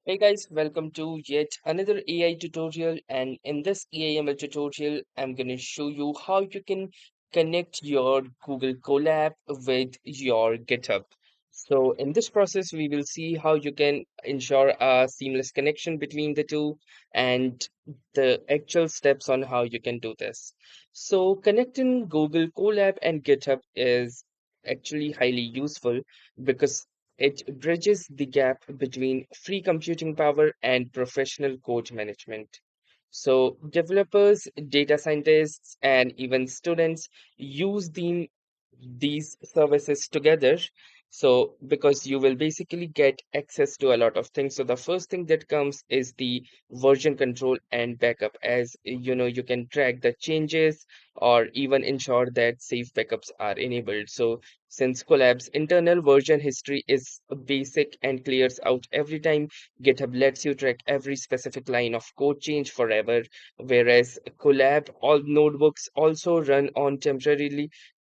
Hey guys, welcome to yet another AI tutorial. And in this AI/ML tutorial, I'm going to show you how you can connect your Google Colab with your GitHub. So in this process, we will see how you can ensure a seamless connection between the two and the actual steps on how you can do this. So connecting Google Colab and GitHub is actually highly useful because it bridges the gap between free computing power and professional code management. So, developers, data scientists, and even students use these services together. So, because you will basically get access to a lot of things. So, the first thing that comes is the version control and backup, as you know, you can track the changes or even ensure that safe backups are enabled. So, since Collab's internal version history is basic and clears out every time, GitHub lets you track every specific line of code change forever, whereas Collab, all notebooks also run on temporarily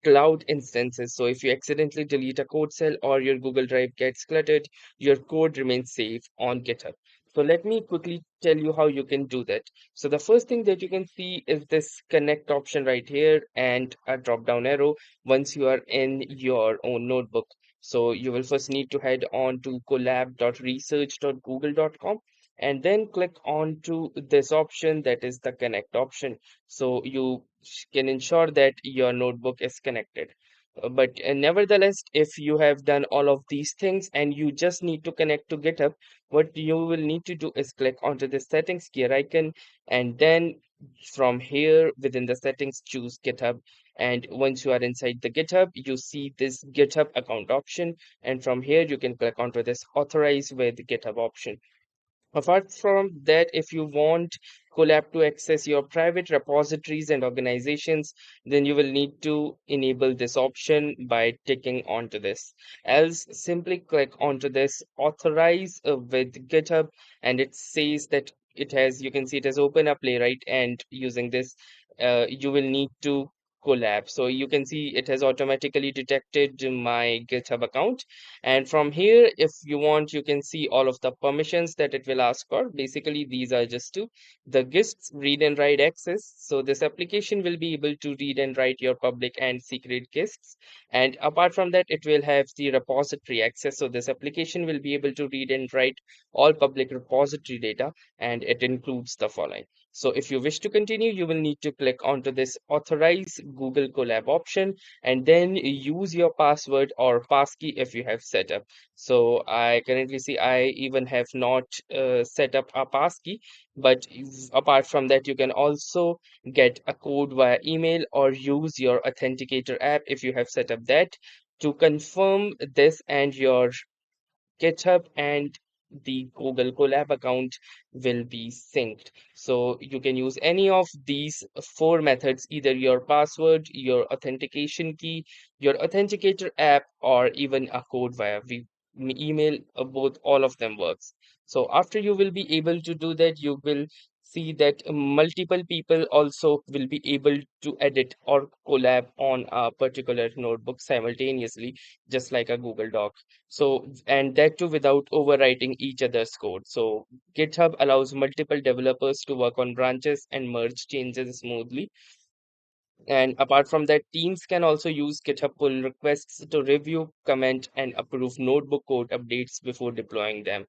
cloud instances. So if you accidentally delete a code cell or your Google Drive gets cluttered, your code remains safe on GitHub. So let me quickly tell you how you can do that. So the first thing that you can see is this connect option right here and a drop down arrow once you are in your own notebook. So you will first need to head on to collab.research.google.com and then click on to this option, that is the connect option. So you can ensure that your notebook is connected. But nevertheless, if you have done all of these things and you just need to connect to GitHub, what you will need to do is click onto the settings gear icon, and then from here within the settings, choose GitHub. And once you are inside the GitHub, you see this GitHub account option. And from here, you can click onto this authorize with GitHub option. Apart from that, if you want Colab to access your private repositories and organizations, then you will need to enable this option by ticking onto this. Else, simply click onto this authorize with GitHub, and it says that it has, you can see it has open a playwright, and using this, you will need to collab. So you can see it has automatically detected my GitHub account, and from here, if you want, you can see all of the permissions that it will ask for. Basically, these are just two. The GISTs read and write access. So this application will be able to read and write your public and secret GISTs. And apart from that, it will have the repository access. So this application will be able to read and write all public repository data, and it includes the following. So if you wish to continue, you will need to click onto this authorize Google Colab option and then use your password or passkey if you have set up. So I currently see I even have not set up a passkey, but apart from that, you can also get a code via email or use your authenticator app if you have set up that to confirm this, and your GitHub and the Google Colab account will be synced. So you can use any of these four methods, either your password, your authentication key, your authenticator app, or even a code via email. Both all of them works. So after you will be able to do that, you will see that multiple people also will be able to edit or collab on a particular notebook simultaneously, just like a Google Doc. So, and that too without overwriting each other's code. So, GitHub allows multiple developers to work on branches and merge changes smoothly. And apart from that, teams can also use GitHub pull requests to review, comment, and approve notebook code updates before deploying them.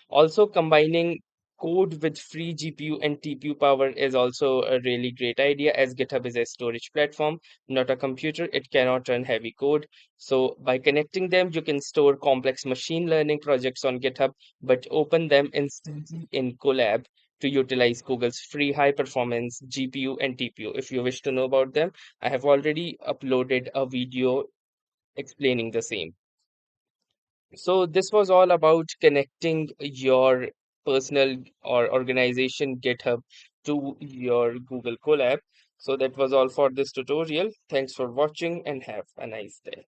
Also, combining code with free GPU and TPU power is also a really great idea, as GitHub is a storage platform, not a computer. It cannot run heavy code. So, by connecting them, you can store complex machine learning projects on GitHub, but open them instantly in Colab to utilize Google's free high performance GPU and TPU. If you wish to know about them, I have already uploaded a video explaining the same. So this was all about connecting your personal or organization GitHub to your Google Colab. So that was all for this tutorial. Thanks for watching and have a nice day.